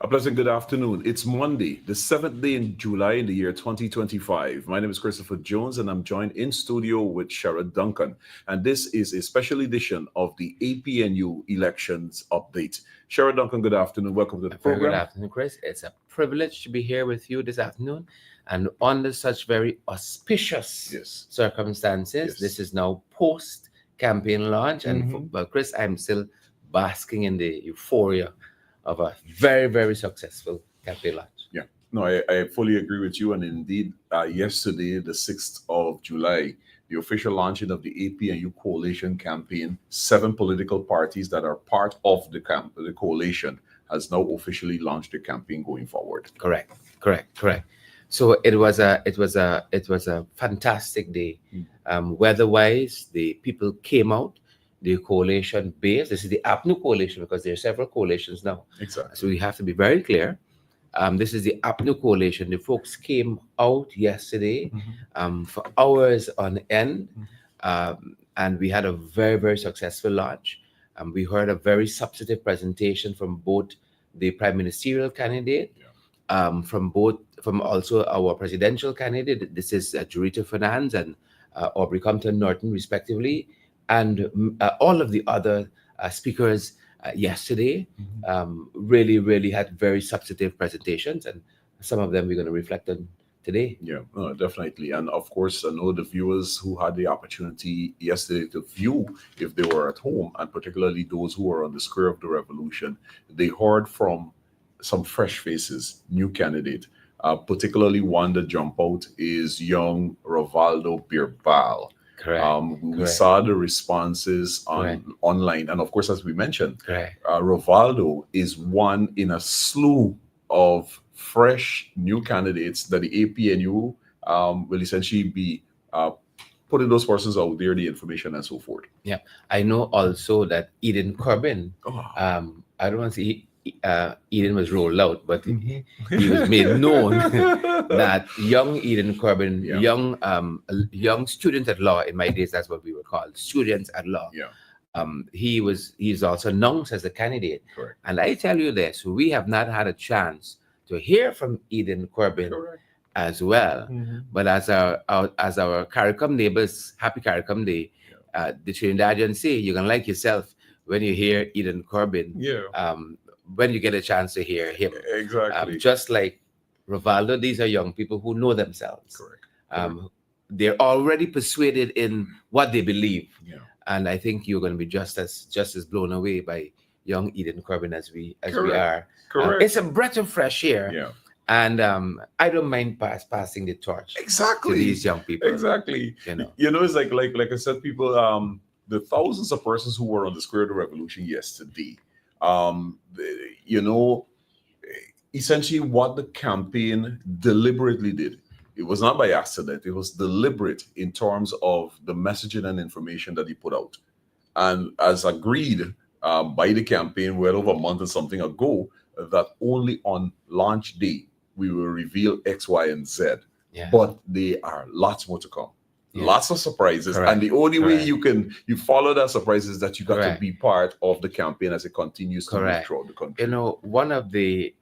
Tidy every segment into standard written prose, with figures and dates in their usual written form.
A pleasant good afternoon. It's Monday, the 7th day in July in the year 2025. My name is Christopher Jones, and I'm joined in studio with Sherrod Duncan. And this is a special edition of the APNU Elections Update. Sherrod Duncan, good afternoon. Welcome to the Very good program. afternoon, Chris. It's a privilege to be here with you this afternoon. And under such very auspicious Yes. circumstances, Yes. this is now post-campaign launch. And well, Chris, I'm still basking in the euphoria of a very, very successful campaign launch. Yeah, no, I fully agree with you. And indeed, yesterday, the 6th of July, the official launching of the APNU coalition campaign, 7 political parties that are part of the coalition has now officially launched the campaign going forward. Correct. So it was a fantastic day. Weather-wise, the people came out. The coalition base. This is the Apnu coalition because there are several coalitions now. Exactly. So we have to be very clear. This is the Apnu coalition. The folks came out yesterday for hours on end, and we had a very, very successful launch. We heard a very substantive presentation from both the prime ministerial candidate, from also our presidential candidate. This is Jurita Fernandes and Aubrey Compton Norton, respectively. And all of the other speakers yesterday really, really had very substantive presentations, and some of them we're going to reflect on today. Yeah, definitely. And of course, I know the viewers who had the opportunity yesterday to view if they were at home, and particularly those who were on the Square of the Revolution, they heard from some fresh faces, new candidate. Particularly one that jumped out is young Rovaldo Birbal. Correct. We saw the responses online, and of course, as we mentioned, Correct. Rovaldo is one in a slew of fresh new candidates that the APNU will essentially be putting those persons out there, the information and so forth. Yeah, I know also that Eden Corbin. I don't want to say Eden was rolled out, but he was made known that young Eden Corbin, young student at law in my days, that's what we were called, students at law. Yeah. He's also announced as a candidate. Correct. And I tell you this, we have not had a chance to hear from Eden Corbin as well. But as our CARICOM neighbors, happy CARICOM Day, the Trinidadians say you're gonna like yourself when you hear Eden Corbin. When you get a chance to hear him. Exactly. Just like Rovaldo, these are young people who know themselves. Correct. They're already persuaded in what they believe. Yeah. And I think you're going to be just as blown away by young Eden Corbin as we are. Correct. It's a breath of fresh air. Yeah. And I don't mind passing the torch Exactly. to these young people. Exactly. It's like I said, people, the thousands of persons who were on the Square of the Revolution yesterday, essentially what the campaign deliberately did. It was not by accident. It was deliberate in terms of the messaging and information that he put out. And as agreed by the campaign well over a month and something ago, that only on launch day, we will reveal X, Y, and Z. Yeah. But there are lots more to come. Yeah. Lots of surprises. Correct. And the only way you follow that surprise is that you got Correct. to be part of the campaign as it continues to move throughout the country. One of the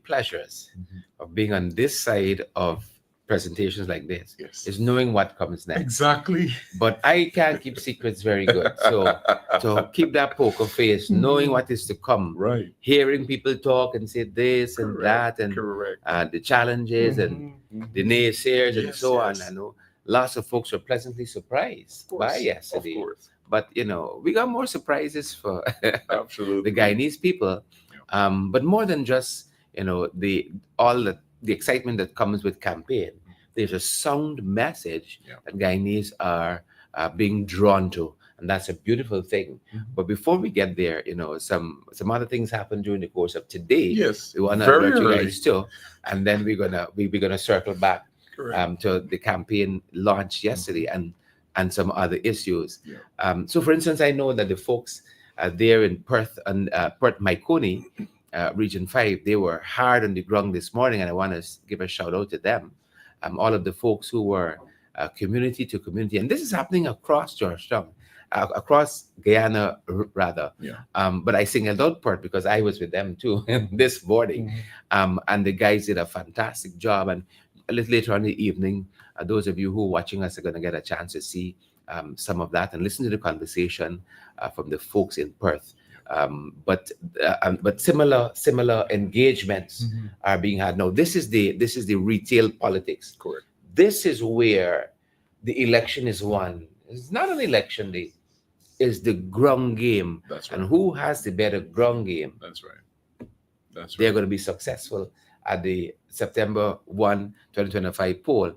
pleasures of being on this side of presentations like this is knowing what comes next. Exactly. But I can't keep secrets very good. So keep that poker face, knowing what is to come. Right. Hearing people talk and say this and that, and the challenges and the naysayers and so on. I know lots of folks were pleasantly surprised by yesterday. Of course. But we got more surprises for Absolutely. the Guyanese people. But more than just the excitement that comes with campaign, there's a sound message that Guyanese are being drawn to, and that's a beautiful thing. But before we get there, some other things happened during the course of today. Yes, we want to alert you guys too, and then we're gonna circle back to the campaign launch yesterday and some other issues. So, for instance, I know that the folks there in Perth and Perth Maikoni, Region 5, they were hard on the ground this morning, and I want to give a shout out to them. All of the folks who were community to community, and this is happening across Georgetown. across Guyana, rather. Yeah. But I singled out Perth because I was with them too this morning. And the guys did a fantastic job. And a little later on in the evening, those of you who are watching us are going to get a chance to see some of that and listen to the conversation from the folks in Perth. But similar engagements are being had now. This is the retail politics. Correct. This is where the election is won. It's not an election day. It's the ground game. That's right. And who has the better ground game? That's right. That's They're right. going to be successful at the September 1, 2025 poll.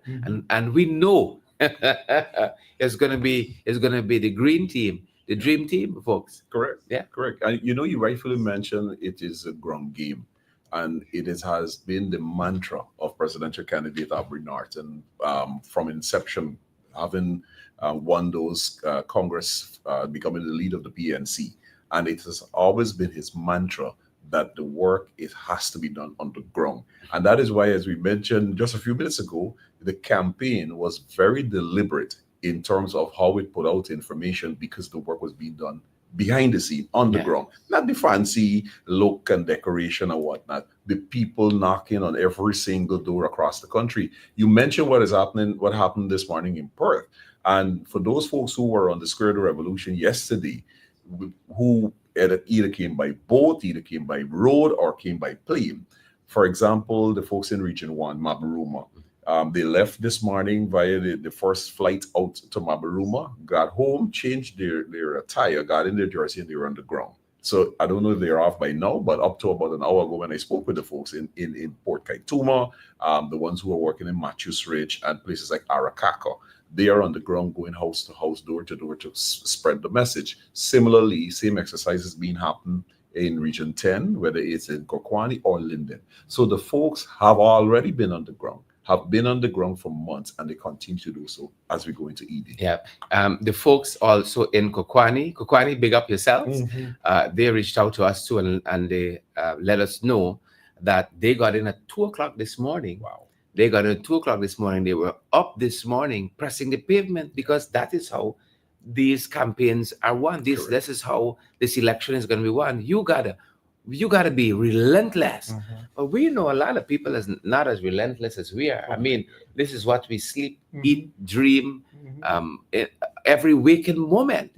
And we know it's going to be the green team, the dream team, folks. Correct. Yeah. Correct. And you rightfully mentioned it is a ground game. And has been the mantra of presidential candidate Aubrey Norton from inception, having won those Congress, becoming the lead of the PNC. And it has always been his mantra that the work, it has to be done on the ground. And that is why, as we mentioned just a few minutes ago, the campaign was very deliberate in terms of how it put out information, because the work was being done behind the scene, on the ground. Not the fancy look and decoration or whatnot. The people knocking on every single door across the country. You mentioned what happened this morning in Perth. And for those folks who were on the Square of the Revolution yesterday, who either came by boat, either came by road, or came by plane. For example, the folks in Region 1, Mabaruma, they left this morning via the first flight out to Mabaruma, got home, changed their attire, got in their jersey, and they were on the ground. So I don't know if they're off by now, but up to about an hour ago when I spoke with the folks in Port Kaituma, the ones who are working in Matthews Ridge and places like Arakaka, they are on the ground going house to house, door to door to spread the message. Similarly, same exercises being happened in Region 10, whether it's in Kokwani or Linden. So the folks have already been on the ground, have been on the ground for months, and they continue to do so as we go into ED. Yeah. The folks also in Kokwani, big up yourselves. They reached out to us too, and they let us know that they got in at 2 o'clock this morning. Wow. They got in at 2 o'clock this morning. They were up this morning pressing the pavement, because that is how these campaigns are won. This is how this election is going to be won. You gotta be relentless. But we know a lot of people is not as relentless as we are. I mean, this is what we sleep, eat, dream. Every waking moment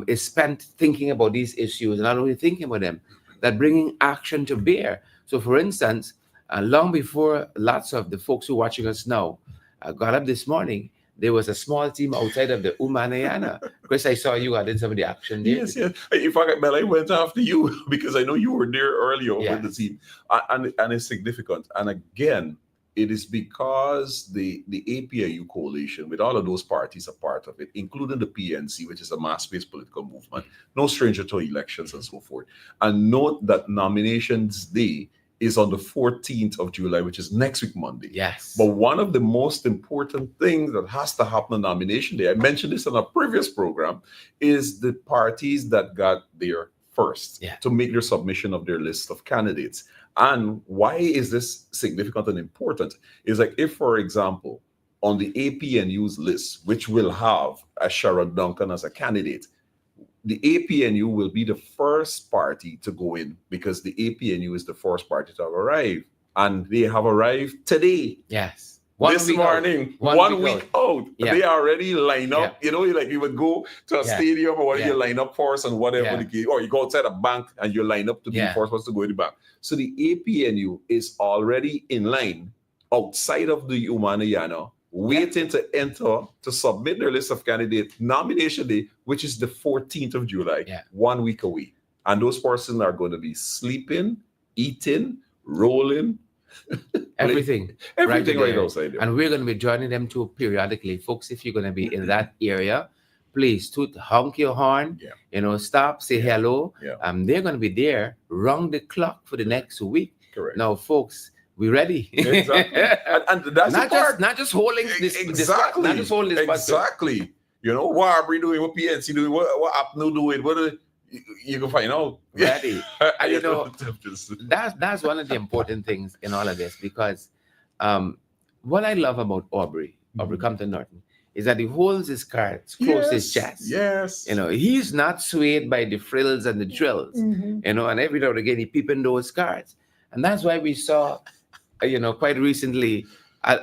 is spent thinking about these issues, and not only thinking about them, that bringing action to bear. So, for instance, long before lots of the folks who are watching us now got up this morning, there was a small team outside of the Umanayana. Chris, I saw you did some of the action there. Yes. In fact, I went after you because I know you were there earlier with the team. And it's significant. And again, it is because the APIU coalition, with all of those parties a part of it, including the PNC, which is a mass-based political movement, no stranger to elections and so forth. And note that nominations day is on the 14th of July, which is next week, Monday. Yes. But one of the most important things that has to happen on nomination day, I mentioned this on a previous program, is the parties that got there first to make their submission of their list of candidates. And why is this significant and important? Is like if, for example, on the APNU's list, which will have a Sherrod Duncan as a candidate, the APNU will be the first party to go in, because the APNU is the first party to have arrived. And they have arrived today. Yes. This morning, one week out. They already line up. You know, like you would go to a stadium or whatever, you line up for us and whatever the case, or you go outside a bank and you line up to be the first one to go to the bank. So the APNU is already in line outside of the Umanayana, waiting to enter to submit their list of candidates nomination day, which is the 14th of July, 1 week away. And those persons are going to be sleeping, eating, rolling, everything right outside there. And we're going to be joining them too periodically. Folks, if you're going to be in that area, please honk your horn, stop, say hello. They're going to be there round the clock for the next week. Correct. Now, folks, we ready. Exactly. and that's not just holding this. Exactly. Not just holding this. Exactly. You know, what Aubrey doing, what PNC doing, what Apnu doing, you can find out. Ready. And that's one of the important things in all of this, because what I love about Aubrey Compton Norton, is that he holds his cards close to his chest. Yes. You know, he's not swayed by the frills and the drills. You know, and every now and again he peep in those cards, and that's why we saw, you know, quite recently.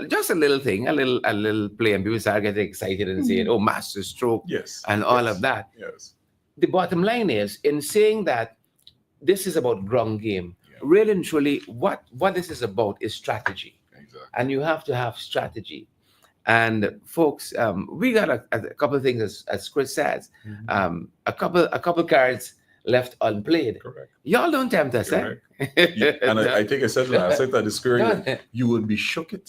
Just a little thing, a little play, and people start getting excited and saying, "Oh, master stroke," Yes. and all of that. Yes. The bottom line is, in saying that this is about ground game, really and truly, what this is about is strategy, Exactly. and you have to have strategy. And folks, we got a couple of things, as Chris says, a couple cards left unplayed. Correct. Y'all don't tempt us, eh? And I think I said that the spirit, you would be shook it.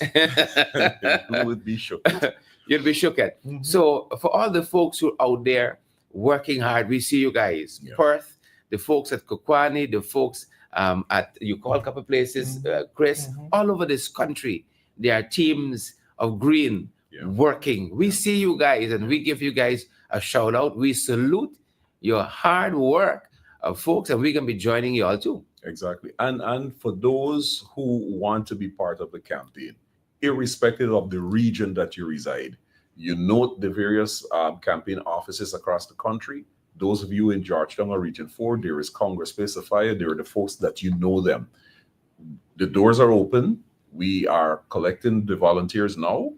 You would be shook it. You'd be shook at. So for all the folks who are out there working hard, we see you guys. Perth, the folks at Kokwani, the folks at, you call a couple places, Chris, all over this country, there are teams of green working. We see you guys, and we give you guys a shout out. We salute your hard work, folks, and we can be joining you all too. Exactly. And for those who want to be part of the campaign, irrespective of the region that you reside, you note the various campaign offices across the country. Those of you in Georgetown or Region 4, there is Congress Pacifier. There are the folks that you know them. The doors are open. We are collecting the volunteers now.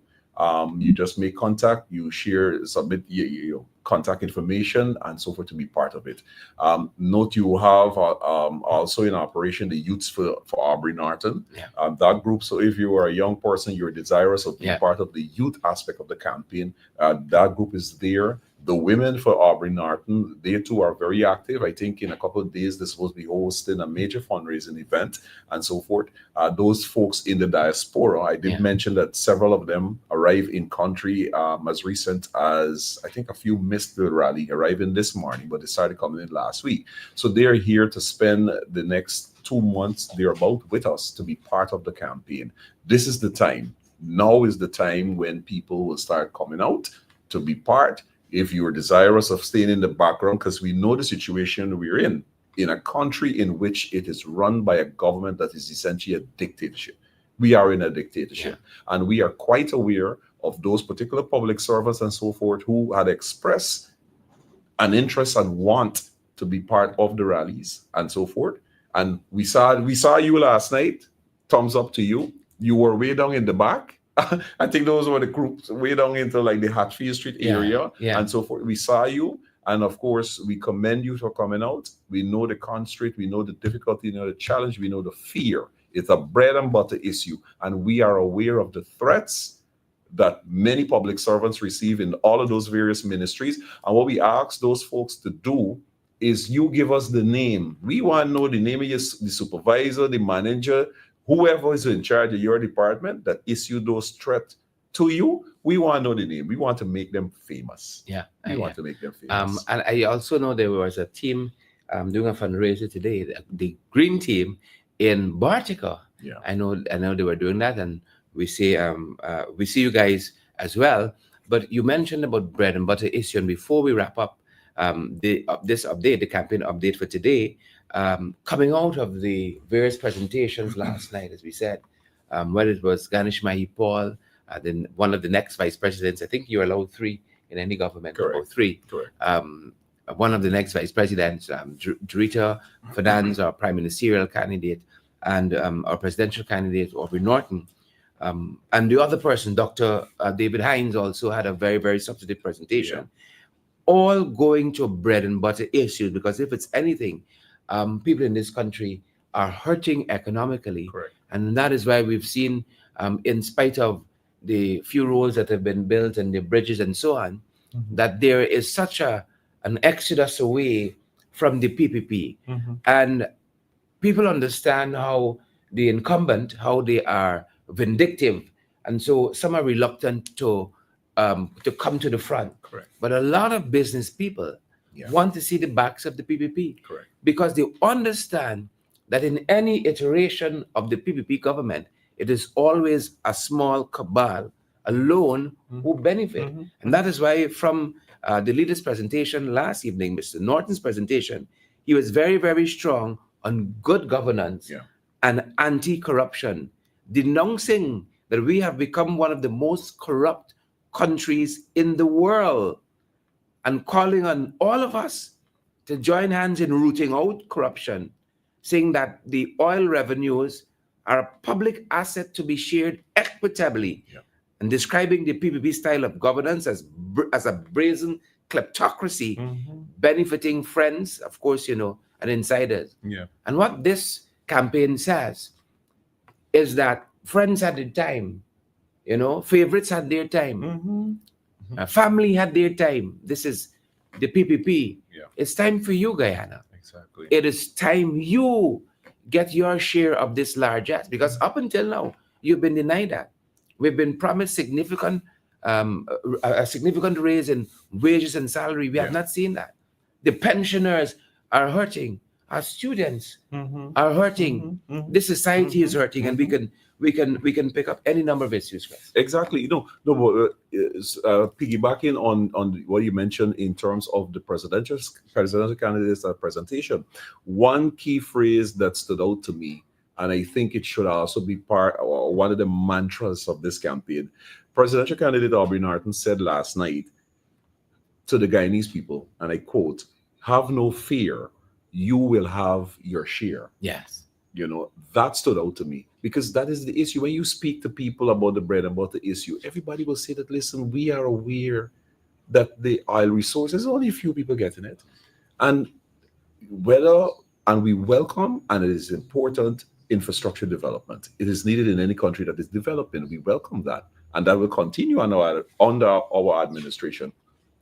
You just make contact, you share, submit your contact information and so forth to be part of it. Note you have also in operation the Youths for Aubrey Norton. That group, so if you are a young person, you're desirous of being part of the youth aspect of the campaign, that group is there. The Women for Aubrey Norton, they too are very active. I think in a couple of days, they're supposed to be hosting a major fundraising event and so forth. Those folks in the diaspora, I did mention that several of them arrived in country as recent as, I think a few missed the rally, arriving this morning, but they started coming in last week. So they're here to spend the next 2 months thereabout with us to be part of the campaign. This is the time. Now is the time when people will start coming out to be part. If you are desirous of staying in the background, because we know the situation we're in a country in which it is run by a government that is essentially a dictatorship. We are in a dictatorship, and we are quite aware of those particular public servants and so forth who had expressed an interest and want to be part of the rallies and so forth. And we saw you last night. Thumbs up to you. You were way down in the back. I think those were the groups way down into like the Hatfield Street area and so forth. We saw you, and of course, we commend you for coming out. We know the constraint, we know the difficulty, we know the challenge, we know the fear. It's a bread and butter issue, and we are aware of the threats that many public servants receive in all of those various ministries. And what we ask those folks to do is you give us the name. We want to know the name of the supervisor, the manager, whoever is in charge of your department that issued those threats to you. We want to know the name. We want to make them famous. We want to make them famous. And I also know there was a team doing a fundraiser today, the green team in Bartica. I know they were doing that, and we see you guys as well. But you mentioned about bread and butter issue, and before we wrap up this update, the campaign update for today, coming out of the various presentations last night, as we said, whether it was Ganesh Mahi Paul, then one of the next vice presidents, I think you're allowed 3 in any government, about 3. One of the next vice presidents, Jarita Fernandes, our prime ministerial candidate, and our presidential candidate, Aubrey Norton. And the other person, Dr. David Hines, also had a very, very substantive presentation, all going to bread and butter issues, because if it's anything, people in this country are hurting economically. And that is why we've seen, in spite of the few roads that have been built and the bridges and so on, that there is such an exodus away from the PPP. And people understand how the incumbent, how they are vindictive. And so some are reluctant to come to the front. But a lot of business people want to see the backs of the PPP because they understand that in any iteration of the PPP government, it is always a small cabal alone who benefit. And that is why from the leader's presentation last evening, Mr. Norton's presentation, he was very, very strong on good governance and anti-corruption, denouncing that we have become one of the most corrupt countries in the world, and calling on all of us to join hands in rooting out corruption, saying that the oil revenues are a public asset to be shared equitably, and describing the PPP style of governance as a brazen kleptocracy, benefiting friends, of course, and insiders. And what this campaign says is that friends had their time, favorites had their time, family had their time. This is the PPP. It's time for you, Guyana. Exactly. It is time you get your share of this largesse, because up until now, you've been denied that. We've been promised a significant raise in wages and salary. We have not seen that. The pensioners are hurting. Our students are hurting. This society is hurting, and we can pick up any number of issues, Chris. Exactly. No, but piggybacking on what you mentioned in terms of the presidential candidates presentation, one key phrase that stood out to me, and I think it should also be part or one of the mantras of this campaign. Presidential candidate Aubrey Norton said last night to the Guyanese people, and I quote, "Have no fear, you will have your share." Yes. That stood out to me, because that is the issue. When you speak to people about the bread and butter issue, everybody will say that, listen, we are aware that the oil resources, only a few people getting it. And we welcome, and it is important, infrastructure development. It is needed in any country that is developing. We welcome that. And that will continue under our administration.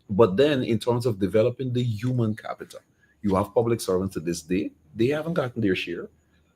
But then in terms of developing the human capital, you have public servants to this day, they haven't gotten their share.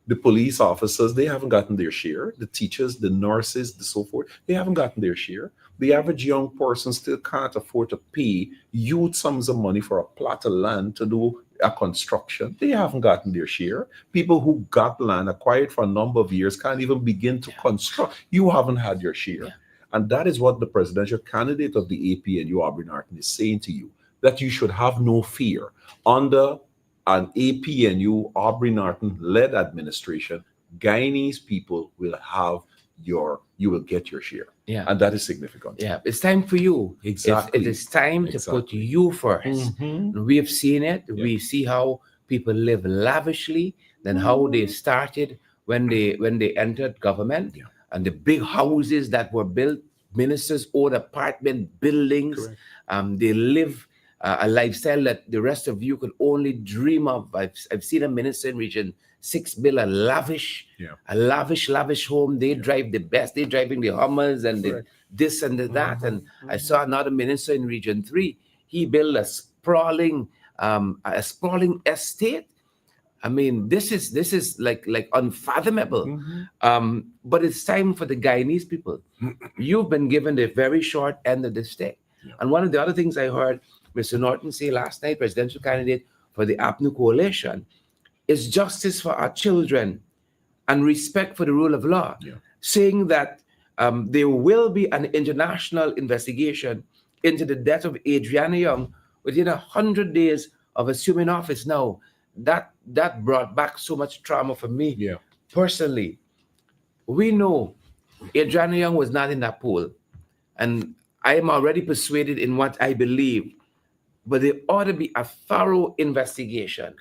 The police officers, they haven't gotten their share. The teachers, the nurses, the so forth, they haven't gotten their share. The average young person still can't afford to pay huge sums of money for a plot of land to do a construction. They haven't gotten their share. People who got land acquired for a number of years can't even begin to construct. You haven't had your share. And that is what the presidential candidate of the APNU, Aubrey Norton, is saying to you, that you should have no fear. Under an APNU, Aubrey Norton-led administration, Guyanese people will have you will get your share. And that is significant. It's time for you. Exactly. It is time to put you first. We have seen it. We see how people live lavishly than how they started when they entered government. And the big houses that were built, ministers own apartment buildings. They live a lifestyle that the rest of you could only dream of. I've seen a minister in Region 6 build a lavish home. They drive the best. They're driving the Hummers and the this and the that. And I saw another minister in Region 3. He built a sprawling estate. I mean, this is like unfathomable. But it's time for the Guyanese people. You've been given the very short end of the stick. And one of the other things I heard Mr. Norton say last night, presidential candidate for the Apnu coalition, is justice for our children and respect for the rule of law, saying that there will be an international investigation into the death of Adriana Young within 100 days of assuming office. Now, that brought back so much trauma for me personally. We know Adriana Young was not in that pool, and I am already persuaded in what I believe, but there ought to be a thorough investigation.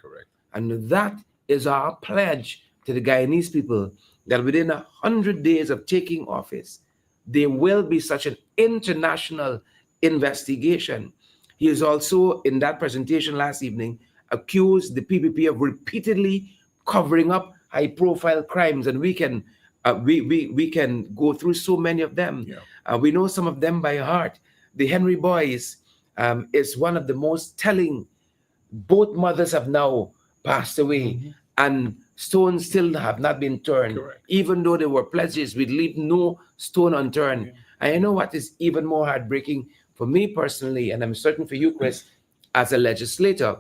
And that is our pledge to the Guyanese people, that within 100 days of taking office, there will be such an international investigation. He is also, in that presentation last evening, accused the PPP of repeatedly covering up high-profile crimes, and we can go through so many of them. We know some of them by heart. The Henry Boys is one of the most telling. Both mothers have now passed away, and stones still have not been turned. Even though there were pledges, we'd leave no stone unturned. And I know what is even more heartbreaking for me personally, and I'm certain for you, Chris, as a legislator,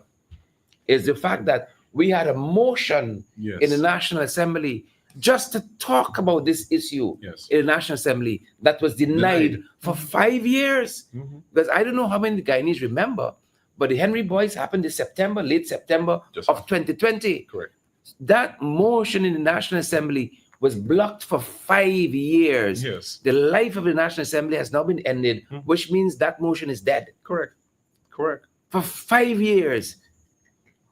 is the fact that we had a motion in the National Assembly just to talk about this issue in the National Assembly that was denied for 5 years. Because I don't know how many Guyanese remember, but the Henry Boys happened in late September of 2020. That motion in the National Assembly was blocked for 5 years. Yes. The life of the National Assembly has now been ended, which means that motion is dead. Correct. Correct. For 5 years.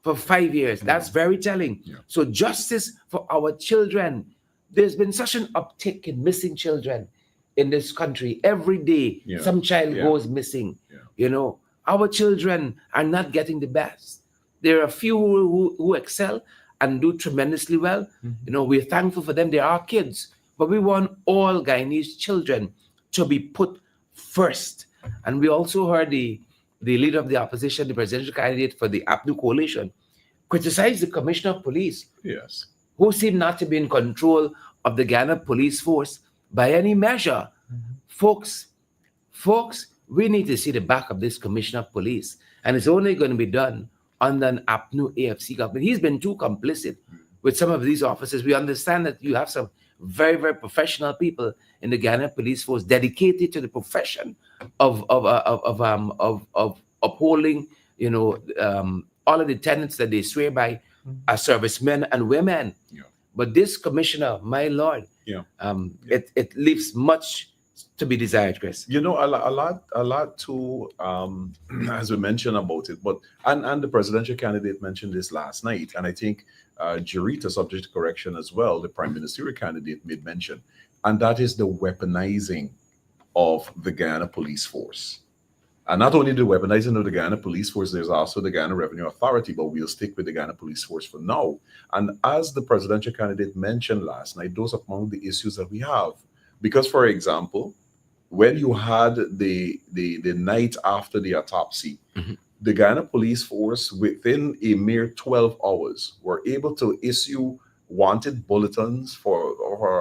For 5 years. That's very telling. Yeah. So justice for our children. There's been such an uptick in missing children in this country. Every day, Yeah. some child Yeah. goes missing. Yeah. You know, our children are not getting the best. There are a few who excel and do tremendously well. You know, we're thankful for them. They are kids. But we want all Guyanese children to be put first. And we also heard the leader of the opposition, the presidential candidate for the Apnu coalition, criticize the commissioner of police, Yes. who seem not to be in control of the Ghana police force by any measure. Folks, we need to see the back of this commissioner of police. And it's only going to be done under an Apnu AFC government. He's been too complicit with some of these officers. We understand that you have some very, very professional people in the Ghana police force dedicated to the profession of upholding, you know, all of the tenets that they swear by as servicemen and women. Yeah. But this commissioner, my lord, Yeah. It leaves much to be desired, Chris. You know, a lot too, as we mentioned about it, but and the presidential candidate mentioned this last night, and I think Jarita, subject to correction as well, the prime ministerial candidate made mention, and that is the weaponizing of the Guyana police force. And not only the weaponizing of the Guyana police force, there's also the Guyana Revenue Authority, but we'll stick with the Guyana police force for now. And as the presidential candidate mentioned last night, those are among the issues that we have. Because, for example, when you had the night after the autopsy, the Guyana police force, within a mere 12 hours, were able to issue wanted bulletins for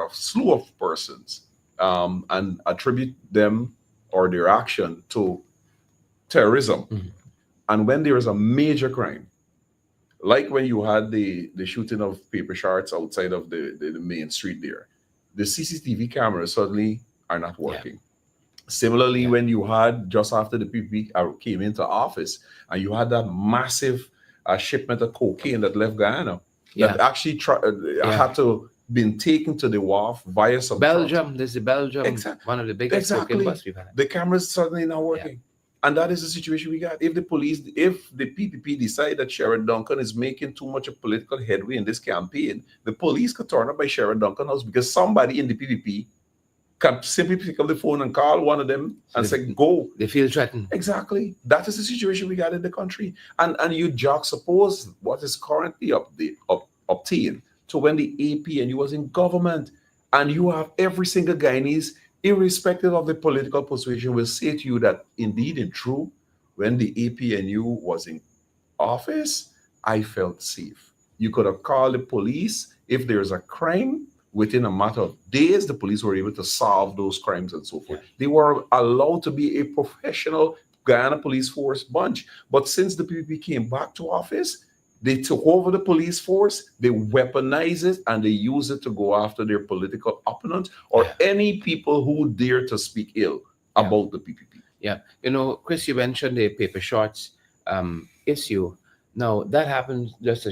a slew of persons, and attribute them or their action to terrorism. And when there is a major crime, like when you had the shooting of paper shards outside of the main street there, the CCTV cameras suddenly are not working. Similarly, when you had, just after the PPP came into office, and you had that massive shipment of cocaine that left Guyana, that actually had to been taken to the wharf via some Belgium. There's the Belgium, Exactly. one of the biggest cocaine busts we've had. The cameras suddenly not working. And that is the situation we got. If the PPP decide that Sharon Duncan is making too much of political headway in this campaign, the police could turn up by Sharon Duncan house, because somebody in the PPP can simply pick up the phone and call one of them and say, go. They feel threatened. Exactly. That is the situation we got in the country. And you juxtapose what is currently obtained to when the APNU was in government, and you have every single Guyanese, irrespective of the political persuasion, will say to you that indeed and true, when the APNU was in office, I felt safe. You could have called the police if there's a crime. Within a matter of days, the police were able to solve those crimes and so forth. They were allowed to be a professional Guyana police force bunch. But since the PPP came back to office, they took over the police force, they weaponize it, and they use it to go after their political opponents or any people who dare to speak ill about the PPP. Yeah. You know, Chris, you mentioned the paper shorts issue. Now, that happened just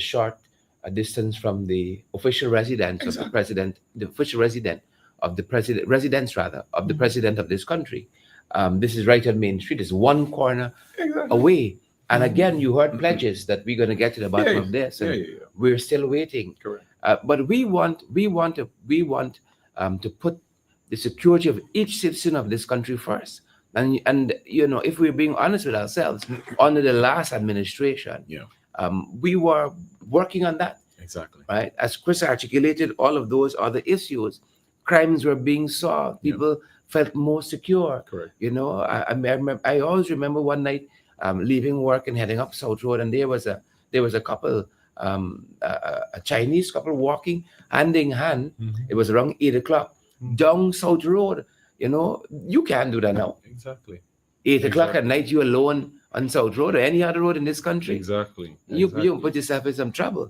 a distance from the official residence of the president, the official resident of the president, residence rather, of the president of this country. This is right on Main Street. It's one corner away. And again, you heard pledges that we're going to get to the bottom of this, and we're still waiting. Correct. But we want to put the security of each citizen of this country first. And you know, if we're being honest with ourselves, under the last administration, we were working on that. Exactly. Right. As Chris articulated, all of those other issues, crimes were being solved. People felt more secure. Correct. You know, I always remember one night leaving work and heading up South Road, and there was a couple, a Chinese couple walking hand in hand. It was around 8 o'clock down South Road. You know, you can't do that now. Exactly. 8 o'clock at night, you alone on South Road or any other road in this country. Exactly. You put yourself in some trouble.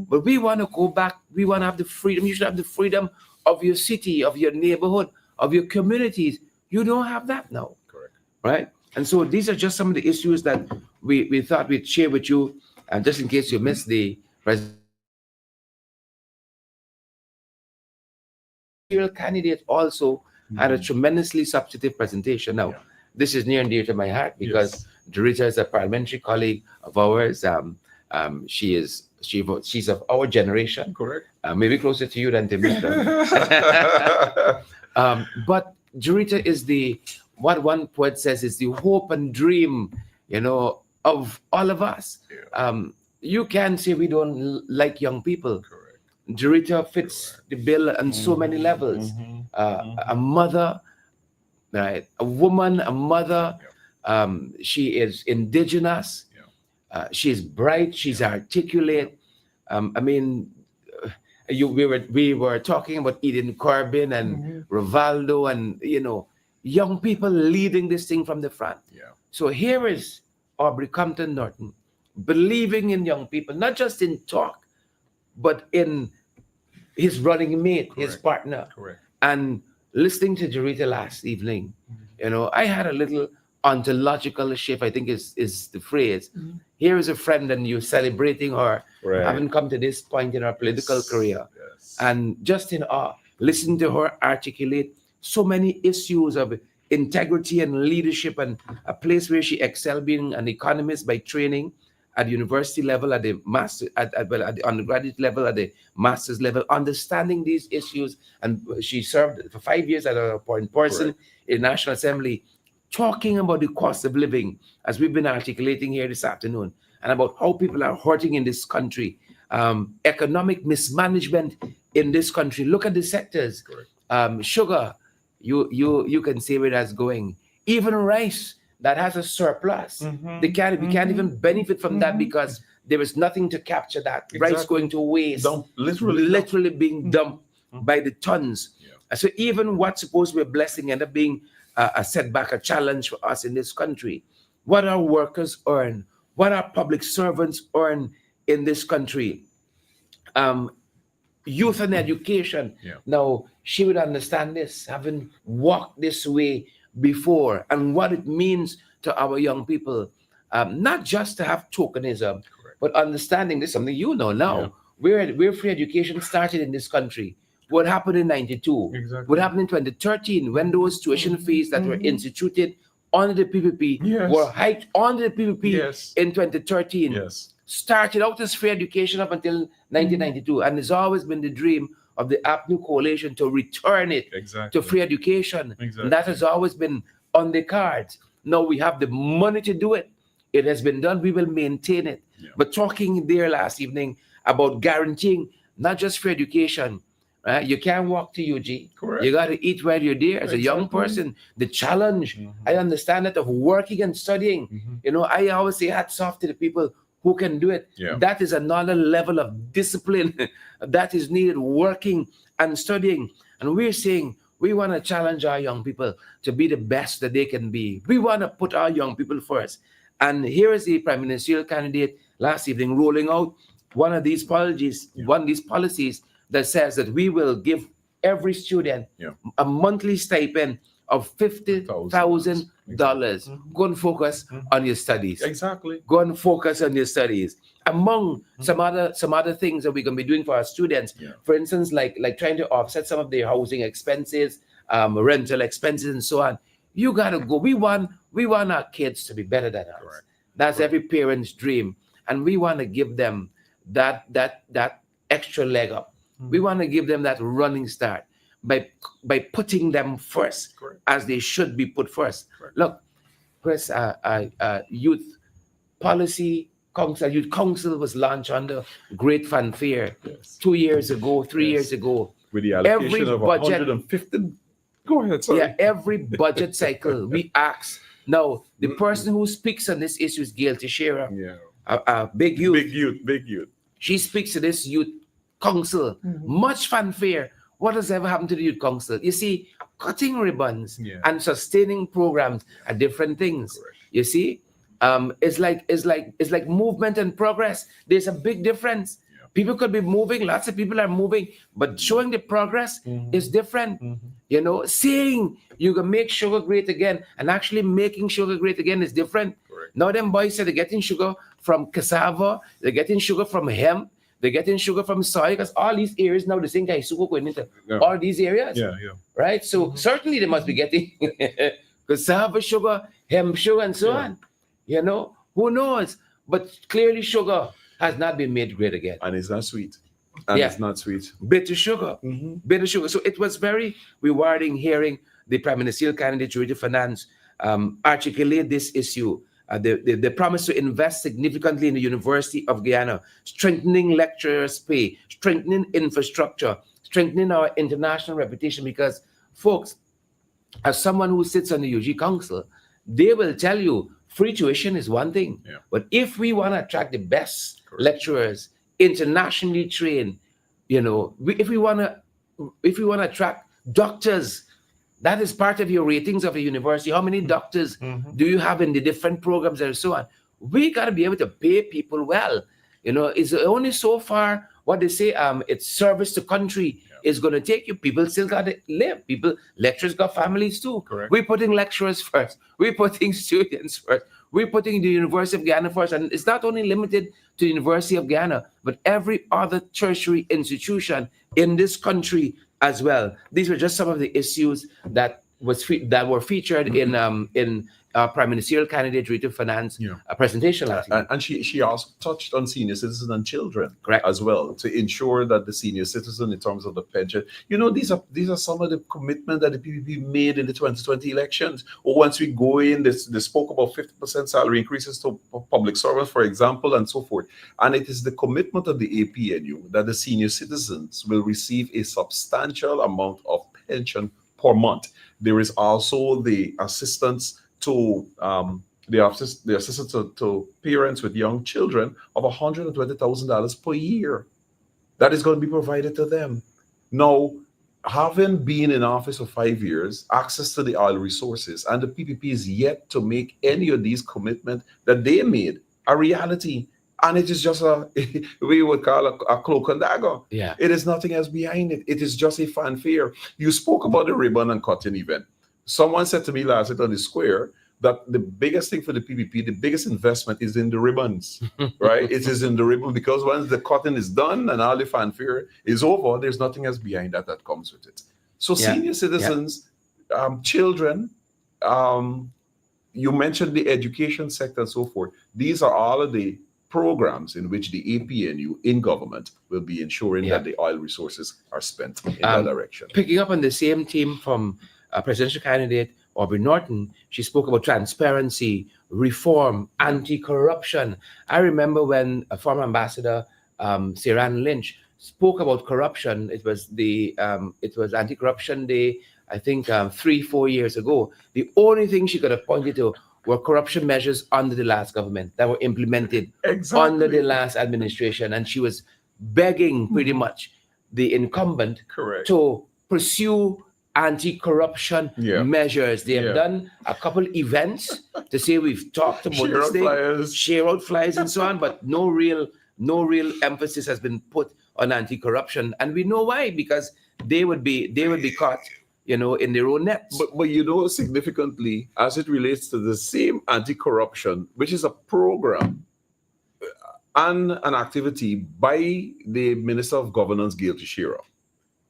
But we want to go back. We want to have the freedom. You should have the freedom of your city, of your neighborhood, of your communities. You don't have that now. Correct. Right? And so these are just some of the issues that we thought we'd share with you. And just in case you missed the candidate also had a tremendously substantive presentation. Now, this is near and dear to my heart because Dorita is a parliamentary colleague of ours. She's of our generation. Correct. Maybe closer to you than to me. But Dorita is what one poet says is the hope and dream, of all of us. You can say we don't like young people. Correct. Dorita fits the bill on so many levels. A mother, right? A woman, a mother. She is indigenous. She is bright. She's articulate. We were talking about Eden Corbin and Rivaldo and young people leading this thing from the front. So here is Aubrey Compton Norton believing in young people, not just in talk, but in his running mate, his partner. Correct. And listening to Dorita last evening, I had a little ontological shift, I think is the phrase. Here is a friend and you're celebrating her having come to this point in her political career. And just in awe, listening to her articulate so many issues of integrity and leadership, and a place where she excelled, being an economist by training at university level, at the master, at the undergraduate level, at the master's level, understanding these issues. And she served for 5 years as a point person in the National Assembly, talking about the cost of living, as we've been articulating here this afternoon, and about how people are hurting in this country, economic mismanagement in this country. Look at the sectors. Sugar, you can see where that's going. Even rice that has a surplus, we can't even benefit from that because there is nothing to capture that. Rice going to waste, literally being dumped by the tons. So even what's supposed to be a blessing end up being a setback, a challenge for us in this country. What our workers earn, what our public servants earn in this country. Youth and education. Now, she would understand this, having walked this way before, and what it means to our young people. Not just to have tokenism, but understanding this, something now. Where free education started in this country. What happened in 92? What happened in 2013 when those tuition fees that were instituted under the PPP were hiked under the PPP in 2013? Started out as free education up until 1992, and it's always been the dream of the Apnu coalition to return it to free education. And that has always been on the cards. Now we have the money to do it. It has been done. We will maintain it. But talking there last evening about guaranteeing not just free education. You can't walk to UG. You got to eat while you're there. As a young person, the challenge, I understand that, of working and studying. I always say hats off to the people who can do it. That is another level of discipline that is needed, working and studying. And we're saying we want to challenge our young people to be the best that they can be. We want to put our young people first. And here is the prime ministerial candidate last evening rolling out one of these policies, that says that we will give every student a monthly stipend of $50,000. Go and focus on your studies. Go and focus on your studies. Among some other things that we're going to be doing for our students, for instance, like trying to offset some of their housing expenses, rental expenses, and so on. You gotta go. We want our kids to be better than us. That's every parent's dream, and we want to give them that extra leg up. We want to give them that running start by putting them first, as they should be put first. Look, Chris, youth policy council, youth council was launched under great fanfare 2 years ago, 3 years ago. With the allocation of 150. Go ahead, sorry. Every budget cycle we ask. Now, the person who speaks on this issue is Gail Teixeira. Big youth. She speaks to this youth council. Much fanfare. What has ever happened to the youth council? You see, cutting ribbons and sustaining programs are different things. You see, it's like movement and progress. There's a big difference. People could be moving, lots of people are moving, but showing the progress is different. Saying you can make sugar great again and actually making sugar great again is different. Now them boys say they're getting sugar from cassava, they're getting sugar from hemp, They're getting sugar from soy because all these areas now, the same guy sugar going into Yeah. all these areas, Yeah, yeah. right? So certainly they must be getting cassava sugar, hemp sugar, and so Yeah. on. Who knows? But clearly sugar has not been made great again. And it's not sweet. And Yeah. it's not sweet. Bitter sugar. Mhm. Bitter sugar. So it was very rewarding hearing the Prime Ministerial candidate, Jury Finance, articulate this issue. They promised to invest significantly in the University of Guyana, strengthening lecturers' pay, strengthening infrastructure, strengthening our international reputation. Because, folks, as someone who sits on the UG Council, they will tell you free tuition is one thing. Yeah. But if we want to attract the best Correct. lecturers, internationally trained, if we want to attract doctors, that is part of your ratings of a university. How many doctors do you have in the different programs and so on? We got to be able to pay people well. It's only so far what they say, it's service to country is going to take you. People still got to live. Lecturers got families too. Correct. We're putting lecturers first. We're putting students first. We're putting the University of Guyana first. And it's not only limited to the University of Guyana, but every other tertiary institution in this country as well. These were just some of the issues that were featured in Prime Ministerial candidate Rita Finance presentation last year. And she also touched on senior citizens and children, Correct. as well, to ensure that the senior citizen, in terms of the pension, these are some of the commitment that the PPP made in the 2020 elections. Or once we go in, they spoke about 50% salary increases to public servants, for example, and so forth. And it is the commitment of the APNU that the senior citizens will receive a substantial amount of pension per month. There is also the assistance to the assistance to parents with young children of $120,000 per year. That is going to be provided to them. Now, having been in office for 5 years, access to the oil resources, and the PPP is yet to make any of these commitments that they made a reality. And it is just we would call a cloak and dagger. Yeah. It is nothing else behind it. It is just a fanfare. You spoke about the ribbon and cutting event. Someone said to me last night on the square that the biggest thing for the PPP, the biggest investment is in the ribbons, right? It is in the ribbon, because once the cutting is done and all the fanfare is over, there's nothing else behind that comes with it. So senior citizens, children, you mentioned the education sector and so forth. These are all of the programs in which the APNU in government will be ensuring that the oil resources are spent in that direction. Picking up on the same theme from presidential candidate Aubrey Norton, she spoke about transparency, reform, anti-corruption. I remember when a former ambassador, Siran Lynch, spoke about corruption. It was Anti-Corruption Day, I think 3-4 years ago. The only thing she could have pointed to were corruption measures under the last government that were implemented under the last administration, and she was begging pretty much the incumbent to pursue anti-corruption measures. They have done a couple events to say we've talked about this thing, share out flyers and so on, but no real emphasis has been put on anti-corruption, and we know why, because they would be caught, in their own nets. But significantly, as it relates to the same anti-corruption, which is a program and an activity by the Minister of Governance, Gail Teixeira,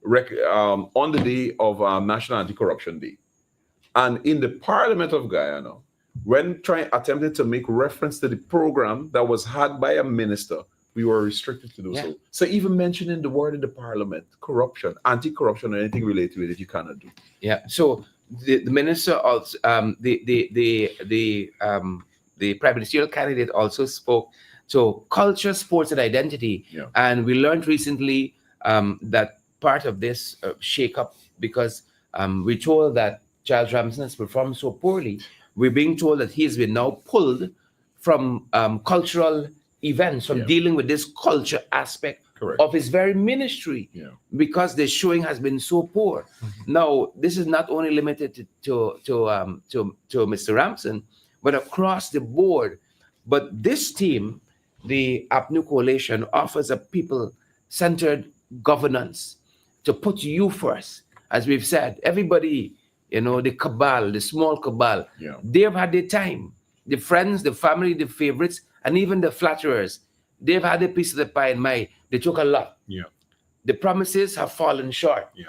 on the day of National Anti-Corruption Day. And in the Parliament of Guyana, when attempting to make reference to the program that was had by a minister, we were restricted to do so. So even mentioning the word in the Parliament, corruption, anti-corruption, or anything related to it, you cannot do. Yeah. So the minister also, the prime ministerial candidate also spoke to culture, sports, and identity. Yeah. And we learned recently that part of this shake-up, because we're told that Charles Ramson has performed so poorly. We're being told that he's been now pulled from cultural events, from dealing with this culture aspect of his very ministry, because the showing has been so poor. Now, this is not only limited to Mr. Ramson, but across the board. But this team, the Apnu Coalition, offers a people-centered governance to put you first. As we've said, everybody, the cabal, the small cabal, they've had their time. The friends, the family, the favorites, and even the flatterers, they've had a piece of the pie in mind. They took a lot. Yeah. The promises have fallen short. Yeah.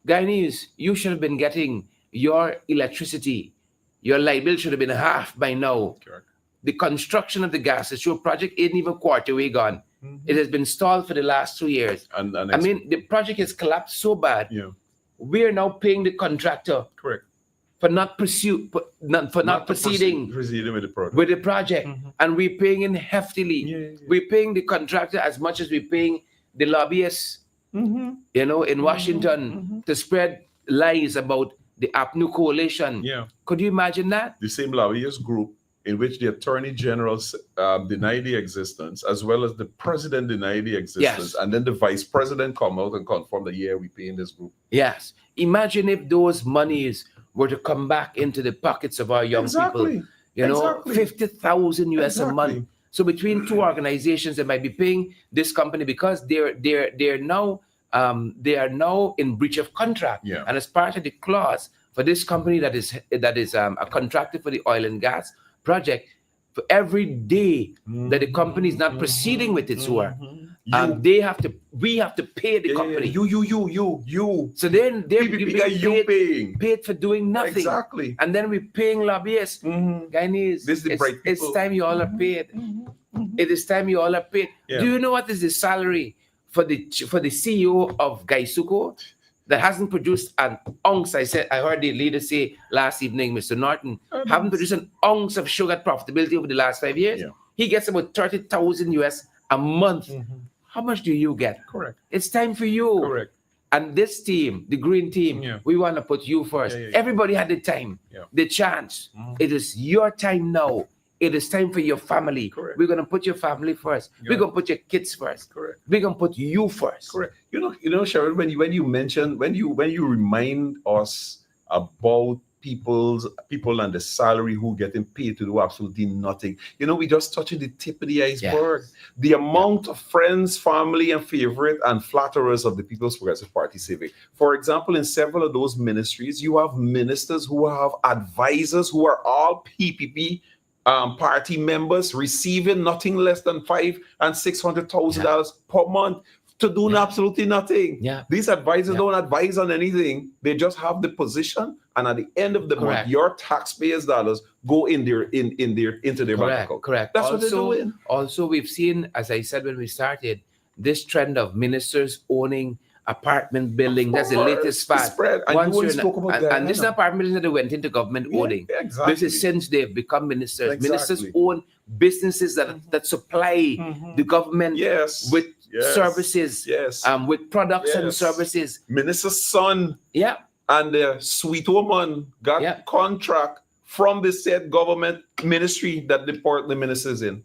Guyanese, you should have been getting your electricity. Your light bill should have been half by now. Correct. The construction of the Grassroots project isn't even a quarter way gone. Mhm. It has been stalled for the last 2 years. And I mean, the project has collapsed so bad. yeah. We are now paying the contractor Correct. for not proceeding proceeding with the project. with the project, Mhm. and we're paying him heftily. Yeah. We're paying the contractor as much as we're paying the lobbyists, Mhm. in Washington Mhm. to spread lies about the Apnu coalition. Yeah. Could you imagine that? The same lobbyist group in which the attorney general denied the existence, as well as the president denied the existence, Yes. and then the vice president come out and confirm that we pay in this group. Yes. Imagine if those monies were to come back into the pockets of our young people. Exactly. 50,000 US a month. Exactly. So between two organizations that might be paying this company, because they're now they are now in breach of contract. Yeah. And as part of the clause for this company that is a contractor for the oil and gas project, for every day that the company is not proceeding with its work, we have to pay the company. You. So then they're being paying. paid for doing nothing. Exactly. And then we're paying lobbyists. Mhm. Guyanese, This is the bright it's people. time you all are paid. It is time you all are paid. Yeah. Do you know what is the salary for the CEO of Gaisuko that hasn't produced an ounce? I heard the leader say last evening, Mr. Norton, haven't produced an ounce of sugar profitability over the last 5 years. Yeah. He gets about 30,000 US a month. Mhm. How much do you get? Correct. It's time for you. Correct. And this team, the green team, Yeah. we want to put you first. Yeah. Everybody had the time, Yeah. the chance. Mhm. It is your time now. It is time for your family. Correct. We're going to put your family first. Yeah. We're going to put your kids first. Correct. We're going to put you first. Correct. You know, Cheryl, when you mention, when you remind us about people and the salary who getting paid to do absolutely nothing. We just touching the tip of the iceberg. The amount of friends, family, and favorite and flatterers of the People's Progressive Party Civic. For example, in several of those ministries, you have ministers who have advisors who are all PPP party members receiving nothing less than $500,000 and $600,000 per month to do absolutely nothing. Yeah. These advisors don't advise on anything. They just have the position, and at the end of the month, your taxpayers' dollars go into their bank account. Correct. That's what they're doing. Also, we've seen, as I said when we started, this trend of ministers owning apartment building. That's the latest fad. Spread. And you spoke about that. And this is apartment buildings that they went into government owning. Exactly. This is since they've become ministers. Exactly. Ministers own businesses that supply the government with services, with products and services. Minister's son Yeah. and the sweet woman got contract from the state government ministry that the minister's in.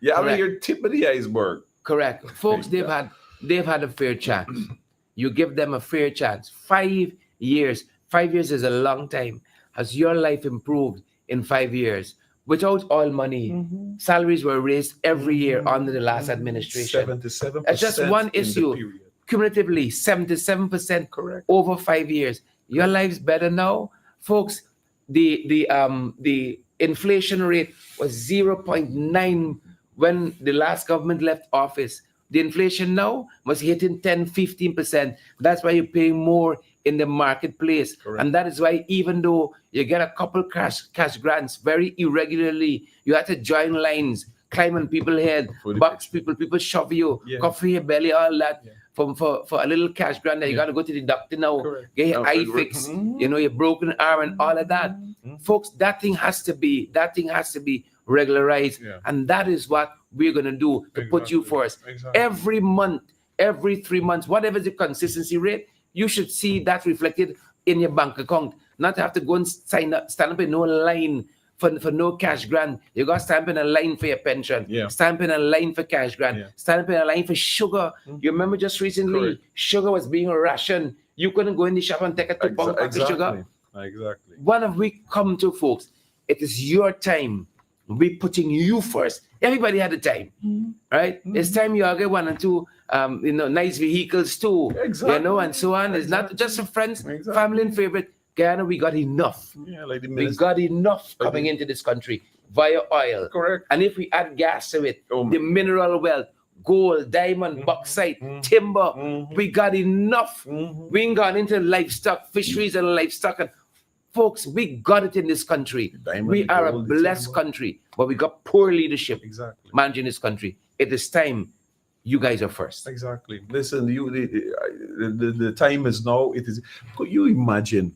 Yeah, I mean, you're tip of the iceberg. Correct. Folks, they've had a fair chance. You give them a fair chance. 5 years. 5 years is a long time. Has your life improved in 5 years? Without oil money, salaries were raised every year under the last administration. 77%. That's just one issue. Cumulatively, 77% over 5 years. Your life's better now, folks. The inflation rate was 0.9 when the last government left office. The inflation now was hitting 10-15%. That's why you're paying more in the marketplace. And that is why, even though you get a couple cash grants very irregularly, you have to join lines, climb on people's head, box people shove you, cover your belly, all that. For a little cash grant that you got to go to the doctor now, get your eye fixed, your broken arm and all of that. Folks, that thing has to be regularized. And that is what we're going to do to put you first. Every month, every 3 months, whatever the consistency rate, you should see that reflected in your bank account. Not have to go and stand up in no line for no cash grant. You got to stand up in a line for your pension. Stand up in a line for cash grant. Stand up in a line for sugar. You remember just recently, sugar was being rationed. You couldn't go in the shop and take a 2-pound pack of sugar. Exactly. What have we come to, folks? It is your time. We're putting you first. Everybody had the time, right? It's time you all get 1 and 2, nice vehicles too, and so on. It's not just for friends, family, and favorite. Guyana, we got enough. We got enough coming into this country via oil. Correct. And if we add gas to it, the mineral wealth, gold, diamond, bauxite, timber. We got enough. We ain't gone into livestock, fisheries and livestock. And folks, we got it in this country. Diamond, We are a gold, blessed timber. country, but we got poor leadership Exactly. managing this country. It is time you guys are first. Exactly. Listen, the time is now. It is. Could you imagine,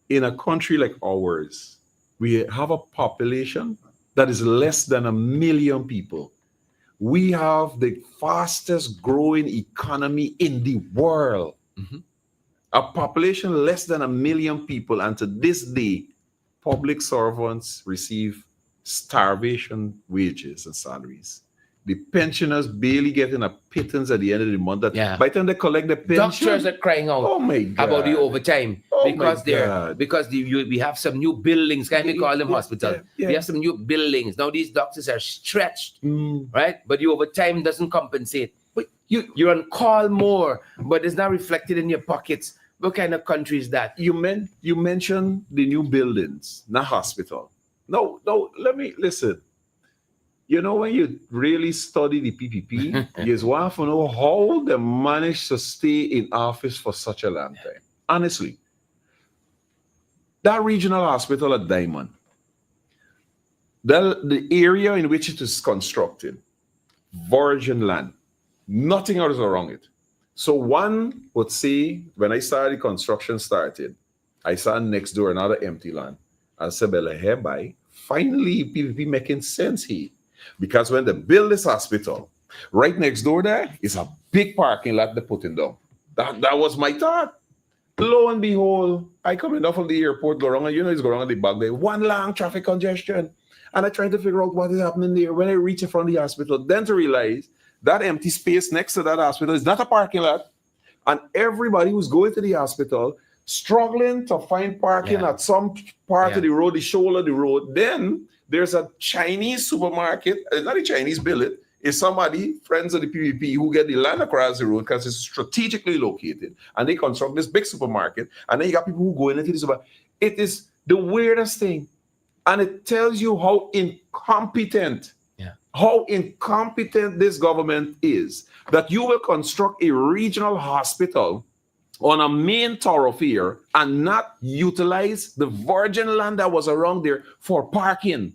in a country like ours, we have a population that is less than 1 million people. We have the fastest growing economy in the world. A population less than 1 million people, and to this day, public servants receive starvation wages and salaries. The pensioners barely getting a pittance at the end of the month. That by the time they collect the pension, Doctors are crying out oh my God, about the overtime because we have some new buildings. Can we call them hospitals? We have some new buildings now. These doctors are stretched, right? But the overtime doesn't compensate. But you're on call more, but it's not reflected in your pockets. What kind of country is that? You mentioned the new buildings, not hospital. No. Let me listen. You know, when you really study the PPP, you want to know how they managed to stay in office for such a long time. Honestly, that regional hospital at Diamond, the area in which it is constructed, virgin land, nothing else around it. So one would say, when I started construction started, I saw next door another empty land. I said, well, hereby, finally, PPP making sense here. Because when they build this hospital, right next door there is a big parking lot they're putting down. That was my thought. Lo and behold, I come enough from the airport, go around, it's going on the back there, one long traffic congestion. And I trying to figure out what is happening there. When I reach in front of the hospital, then to realize that empty space next to that hospital is not a parking lot. And everybody who's going to the hospital struggling to find parking at some part of the road, the shoulder of the road. Then there's a Chinese supermarket. It's not a Chinese billet. It's somebody, friends of the PPP, who get the land across the road because it's strategically located. And they construct this big supermarket. And then you got people who go into the supermarket. It is the weirdest thing. And it tells you how incompetent this government is. That you will construct a regional hospital on a main thoroughfare and not utilize the virgin land that was around there for parking.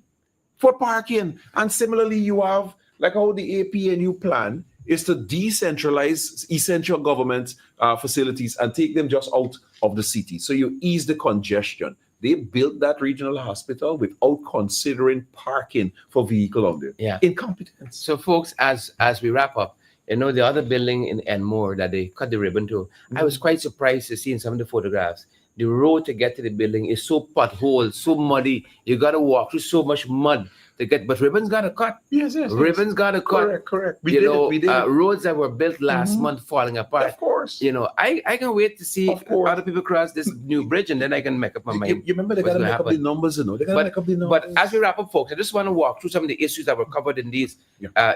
And similarly, you have, like how the APNU plan is to decentralize essential government facilities and take them just out of the city. So you ease the congestion. They built that regional hospital without considering parking for vehicle out there. Yeah. Incompetence. So folks, as we wrap up, the other building in Enmore that they cut the ribbon to, I was quite surprised to see in some of the photographs. The road to get to the building is so potholed, so muddy. You got to walk through so much mud to get, but ribbons got to cut. Yes. Ribbons got to cut. Correct. We did it. Roads that were built last month falling apart. Of course. I can wait to see other people cross this new bridge, and then I can make up my mind. You remember they got to make up the numbers, They got to make up the numbers. But as we wrap up, folks, I just want to walk through some of the issues that were covered in these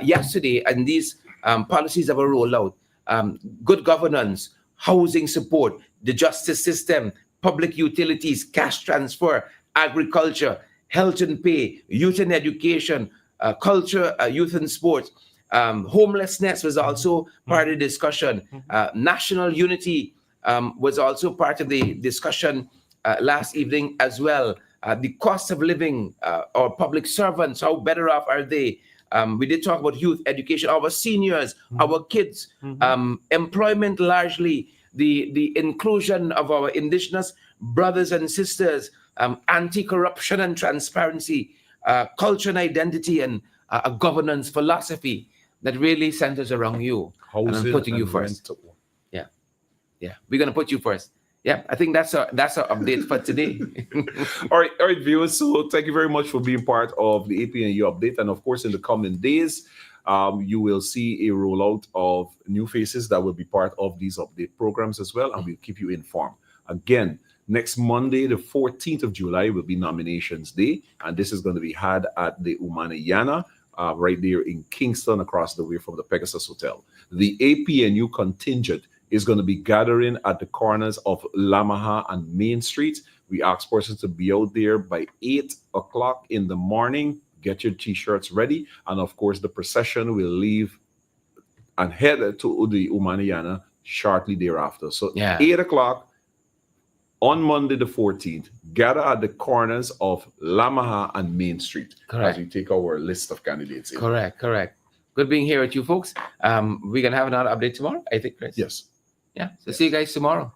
yesterday, and these policies that were rolled out. Good governance, housing support, the justice system, public utilities, cash transfer, agriculture, health and pay, youth and education, culture, youth and sports. Homelessness was also part of the discussion. National unity was also part of the discussion last evening as well. The cost of living, or public servants, how better off are they? We did talk about youth education, our seniors, our kids, employment largely, the inclusion of our indigenous brothers and sisters, anti-corruption and transparency, culture and identity, and a governance philosophy that really centers around you. And I'm putting you first. Yeah. We're going to put you first. Yeah, I think that's our update for today. All right, viewers. So thank you very much for being part of the APNU update. And of course, in the coming days, you will see a rollout of new faces that will be part of these update programs as well. And we'll keep you informed. Again, next Monday, the 14th of July, will be nominations day. And this is going to be had at the Umanayana, right there in Kingston, across the way from the Pegasus Hotel. The APNU contingent is going to be gathering at the corners of Lamaha and Main Street. We ask persons to be out there by 8 o'clock in the morning. Get your t-shirts ready. And of course, the procession will leave and head to the Umaniana shortly thereafter. So Yeah. 8 o'clock on Monday the 14th, gather at the corners of Lamaha and Main Street Correct. as we take our list of candidates in. Correct. Good being here with you folks. We're gonna have another update tomorrow, I think, Chris. Yes. Yeah. So see you guys tomorrow.